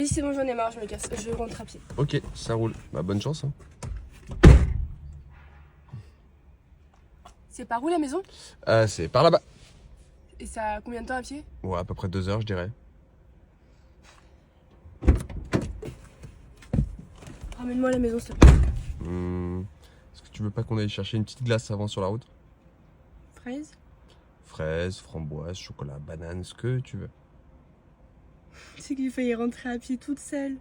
Oui, c'est bon, j'en ai marre, je me casse. Je rentre à pied. Ok, ça roule. Bah bonne chance. Hein. C'est par où la maison? C'est par là-bas. Et ça a combien de temps à pied? Ouais, à peu près 2 heures, je dirais. Ramène-moi à la maison, s'il te plaît. Est-ce que tu veux pas qu'on aille chercher une petite glace avant sur la route? Fraise? Fraises, framboises, chocolat, banane, ce que tu veux. Tu sais qu'il fallait rentrer à pied toute seule.